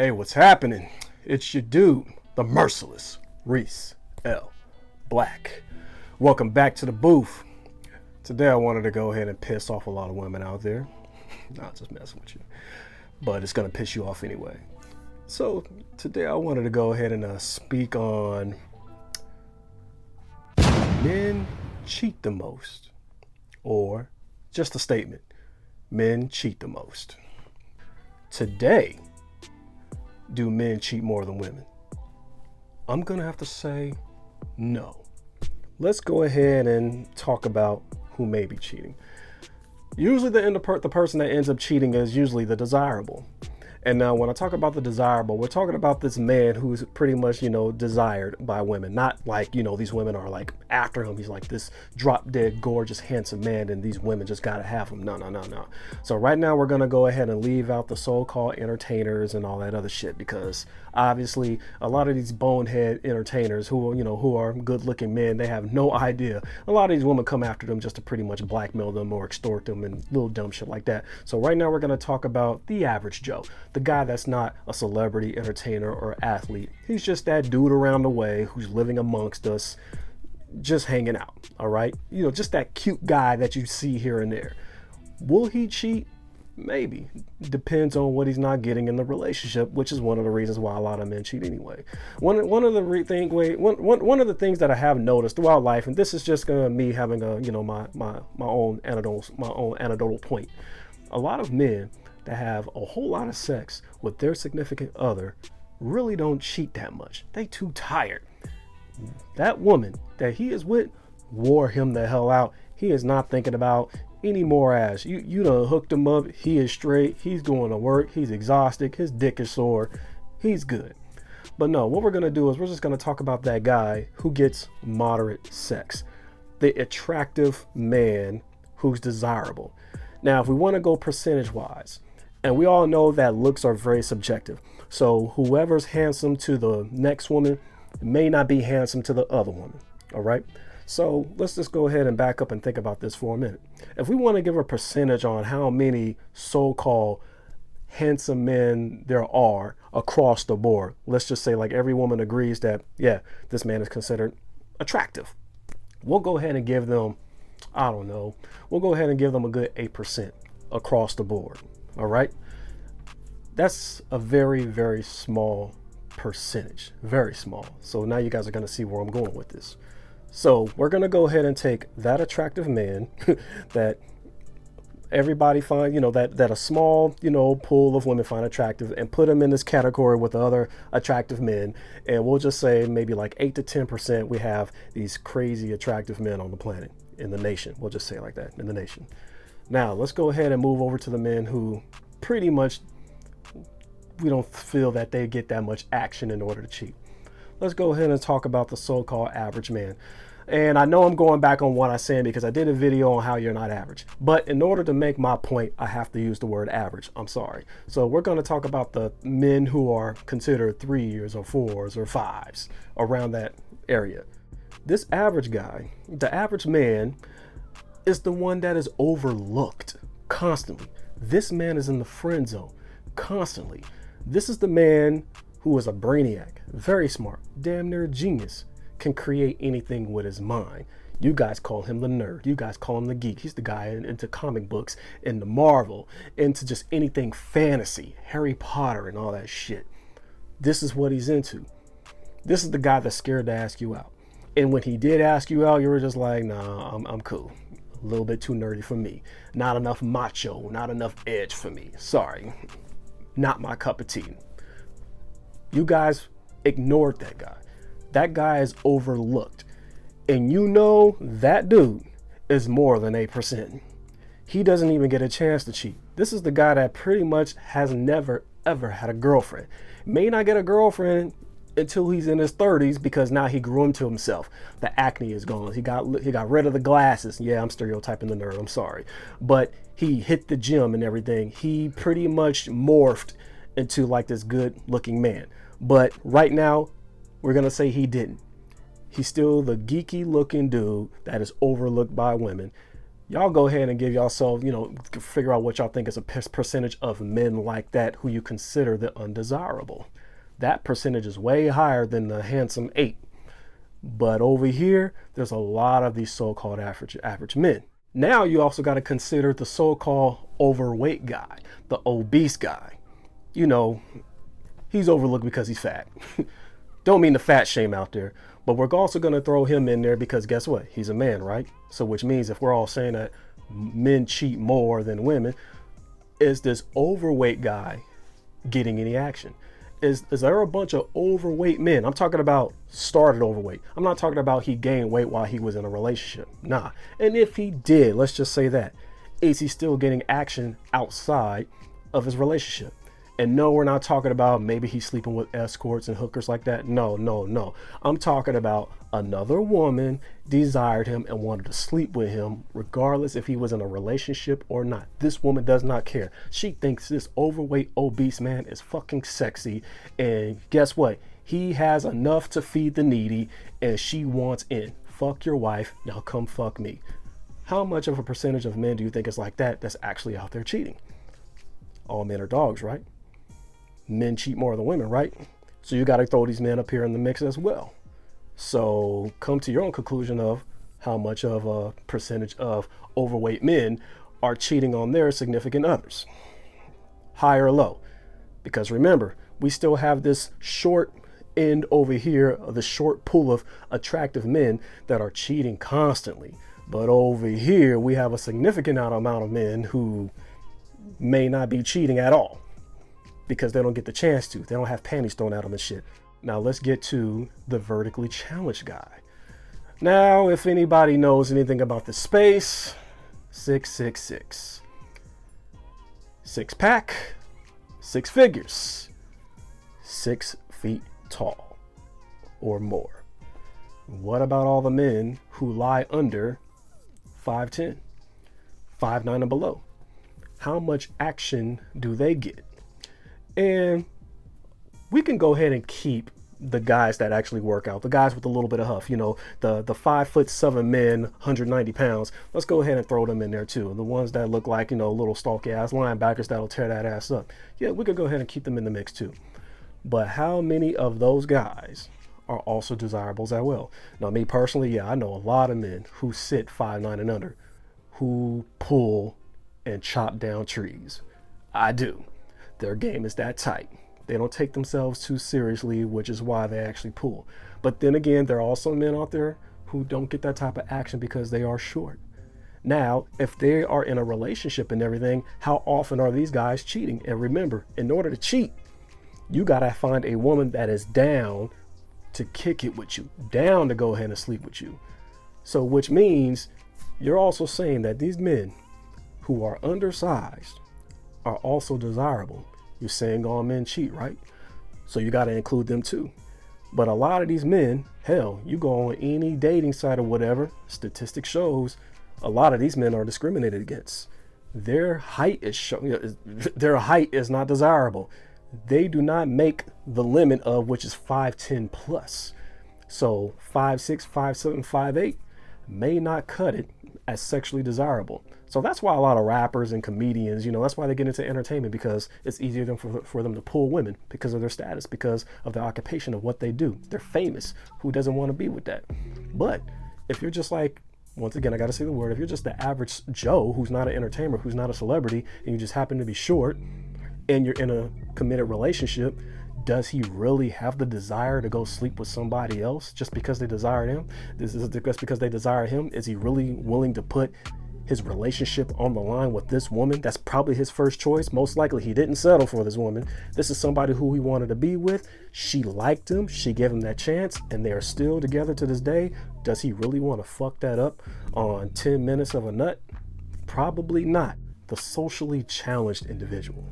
Hey, what's happening? It's your dude, the merciless Reese L. Black. Welcome back to the booth. Today I wanted to go ahead and piss off a lot of women out there. Not just messing with you, but it's gonna piss you off anyway. So today I wanted to go ahead and speak on men cheat the most, or just a statement: men cheat the most. Today, do men cheat more than women? I'm gonna have to say no. Let's go ahead and talk about who may be cheating. Usually the person that ends up cheating is usually the desirable. And now when I talk about the desirable, we're talking about this man who's pretty much, desired by women. Not like, these women are like after him. He's like this drop dead, gorgeous, handsome man, and these women just gotta have him. No. So right now we're gonna go ahead and leave out the so-called entertainers and all that other shit, because obviously a lot of these bonehead entertainers who are good looking men, they have no idea. A lot of these women come after them just to pretty much blackmail them or extort them and little dumb shit like that. So right now we're gonna talk about the average Joe. The guy that's not a celebrity, entertainer, or athlete. He's just that dude around the way who's living amongst us, just hanging out, all right? Just that cute guy that you see here and there. Will he cheat? Maybe. Depends on what he's not getting in the relationship, which is one of the reasons why a lot of men cheat anyway. One of the things that I have noticed throughout life, and this is just me having my own anecdotal point. A lot of men that have a whole lot of sex with their significant other really don't cheat that much. They too tired. That woman that he is with wore him the hell out. He is not thinking about any more ass. You done hooked him up. He is straight. He's going to work. He's exhausted. His dick is sore. He's good. But no, what we're going to do is we're just going to talk about that guy who gets moderate sex. The attractive man who's desirable. Now, if we want to go percentage wise, and we all know that looks are very subjective. So whoever's handsome to the next woman may not be handsome to the other woman. All right. So let's just go ahead and back up and think about this for a minute. If we want to give a percentage on how many so-called handsome men there are across the board, let's just say like every woman agrees that, yeah, this man is considered attractive. We'll go ahead and give them, we'll go ahead and give them a good 8% across the board. All right. That's a very, very small percentage. Very small. So now you guys are going to see where I'm going with this. So we're going to go ahead and take that attractive man that everybody find, that a small, pool of women find attractive, and put them in this category with other attractive men. And we'll just say maybe like 8 to 10% we have these crazy attractive men on the planet, in the nation. We'll just say it like that, in the nation. Now, let's go ahead and move over to the men who pretty much, we don't feel that they get that much action in order to cheat. Let's go ahead and talk about the so-called average man. And I know I'm going back on what I said because I did a video on how you're not average. But in order to make my point, I have to use the word average. I'm sorry. So we're going to talk about the men who are considered 3s or 4s or 5s, around that area. This average guy, the average man, is the one that is overlooked constantly. This man is in the friend zone constantly. This is the man who is a brainiac, very smart, damn near a genius, can create anything with his mind. You guys call him the nerd. You guys call him the geek. He's the guy into comic books, into Marvel, into just anything fantasy, Harry Potter and all that shit. This is what he's into. This is the guy that's scared to ask you out. And when he did ask you out, you were just like, nah, I'm cool. A little bit too nerdy for me. Not enough macho, not enough edge for me. Sorry. Not my cup of tea. You guys ignored that guy. That guy is overlooked. And that dude is more than 8%. He doesn't even get a chance to cheat. This is the guy that pretty much has never, ever had a girlfriend. May not get a girlfriend until he's in his 30s, because now he grew into himself. The acne is gone. He got rid of the glasses. Yeah, I'm stereotyping the nerd. I'm sorry. But he hit the gym and everything. He pretty much morphed into like this good looking man. But right now, we're going to say he didn't. He's still the geeky looking dude that is overlooked by women. Y'all go ahead and give yourself, figure out what y'all think is a percentage of men like that who you consider the undesirable. That percentage is way higher than the handsome 8. But over here, there's a lot of these so-called average men. Now you also got to consider the so-called overweight guy, the obese guy. He's overlooked because he's fat. Don't mean the fat shame out there, but we're also going to throw him in there because guess what? He's a man, right? So which means if we're all saying that men cheat more than women, is this overweight guy getting any action? Is there a bunch of overweight men? I'm talking about started overweight. I'm not talking about he gained weight while he was in a relationship. Nah. And if he did, let's just say that, is he still getting action outside of his relationship? And no, we're not talking about maybe he's sleeping with escorts and hookers like that. No. I'm talking about another woman desired him and wanted to sleep with him regardless if he was in a relationship or not. This woman does not care. She thinks this overweight, obese man is fucking sexy. And guess what? He has enough to feed the needy and she wants in. Fuck your wife. Now come fuck me. How much of a percentage of men do you think is like that that's actually out there cheating? All men are dogs, right? Men cheat more than women, right? So you got to throw these men up here in the mix as well. So come to your own conclusion of how much of a percentage of overweight men are cheating on their significant others. High or low? Because remember, we still have this short end over here, the short pool of attractive men that are cheating constantly. But over here, we have a significant amount of men who may not be cheating at all, because they don't get the chance to. They don't have panties thrown at them and shit. Now let's get to the vertically challenged guy. Now, if anybody knows anything about the space, 666. 6-pack, 6 figures, 6 feet tall or more. What about all the men who lie under 5'10", 5'9" and below? How much action do they get? And we can go ahead and keep the guys that actually work out, the guys with a little bit of huff, the 5'7" men, 190 pounds. Let's go ahead and throw them in there too. The ones that look like, little stalky ass linebackers that'll tear that ass up. Yeah, we could go ahead and keep them in the mix too. But how many of those guys are also desirables as well? Now, me personally, yeah, I know a lot of men who sit 5'9" and under, who pull and chop down trees. I do. Their game is that tight. They don't take themselves too seriously, which is why they actually pull. But then again, there are also men out there who don't get that type of action because they are short. Now, if they are in a relationship and everything, how often are these guys cheating? And remember, in order to cheat, you gotta find a woman that is down to kick it with you, down to go ahead and sleep with you. So which means you're also saying that these men who are undersized are also desirable. You're saying all men cheat, right? So you got to include them too. But a lot of these men, hell, you go on any dating site or whatever, statistic shows a lot of these men are discriminated against. Their height is not desirable. They do not make the limit of which is 5'10" plus. So 5'6", 5'7", 5'8" may not cut it as sexually desirable. So that's why a lot of rappers and comedians, that's why they get into entertainment, because it's easier for them to pull women because of their status, because of their occupation of what they do. They're famous. Who doesn't want to be with that? But if you're just like, once again, I got to say the word, if you're just the average Joe who's not an entertainer, who's not a celebrity, and you just happen to be short and you're in a committed relationship, does he really have the desire to go sleep with somebody else just because they desire him? Just because they desire him? Is he really willing to put his relationship on the line with this woman? That's probably his first choice. Most likely he didn't settle for this woman. This is somebody who he wanted to be with. She liked him. She gave him that chance, and they are still together to this day. Does he really want to fuck that up on 10 minutes of a nut? Probably not. The socially challenged individual.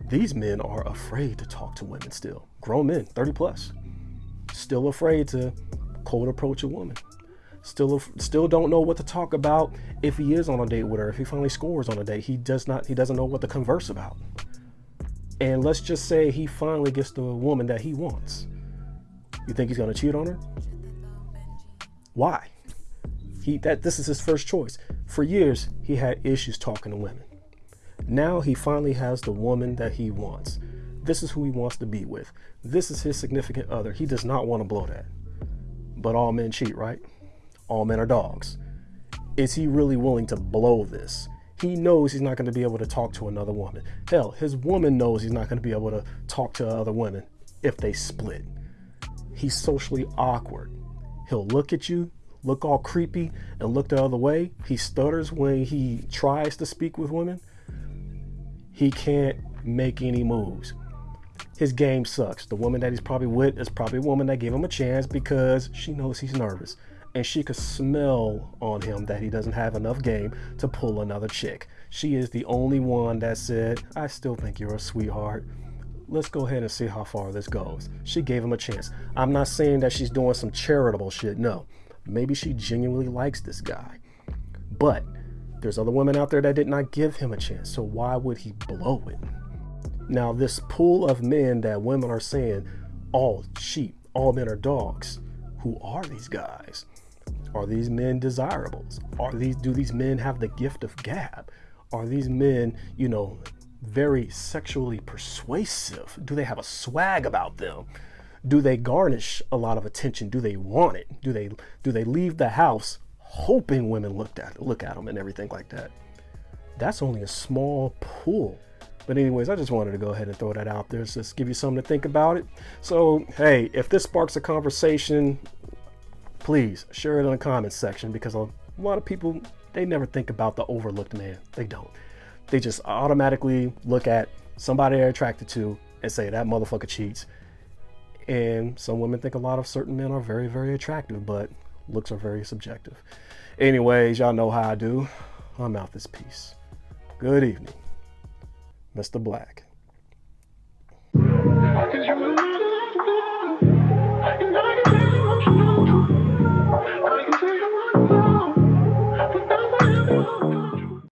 These men are afraid to talk to women still. Grown men, 30 plus, still afraid to cold approach a woman. Still don't know what to talk about if he is on a date with her. If he finally scores on a date, he doesn't know what to converse about. And let's just say he finally gets the woman that he wants. You think he's gonna cheat on her? Why? This is his first choice. For years, he had issues talking to women. Now he finally has the woman that he wants. This is who he wants to be with. This is his significant other. He does not want to blow that. But all men cheat, right? All men are dogs. Is he really willing to blow this? He knows he's not going to be able to talk to another woman. Hell, his woman knows he's not going to be able to talk to other women if they split. He's socially awkward. He'll look at you, look all creepy, and look the other way. He stutters when he tries to speak with women. He can't make any moves. His game sucks. The woman that he's probably with is probably a woman that gave him a chance because she knows he's nervous. And she could smell on him that he doesn't have enough game to pull another chick. She is the only one that said, I still think you're a sweetheart. Let's go ahead and see how far this goes. She gave him a chance. I'm not saying that she's doing some charitable shit. No, maybe she genuinely likes this guy. But there's other women out there that did not give him a chance. So why would he blow it? Now, this pool of men that women are saying, all cheat, all men are dogs. Who are these guys? Are these men desirables? Do these men have the gift of gab? Are these men, very sexually persuasive? Do they have a swag about them? Do they garnish a lot of attention? Do they want it? Do they leave the house hoping women look at them and everything like that? That's only a small pool. But anyways, I just wanted to go ahead and throw that out there. Just give you something to think about it. So, hey, if this sparks a conversation, please share it in the comments section, because a lot of people, they never think about the overlooked man. They don't. They just automatically look at somebody they're attracted to and say, that motherfucker cheats. And some women think a lot of certain men are very, very attractive, but looks are very subjective. Anyways, y'all know how I do. I'm out this piece. Good evening, Mr. Black.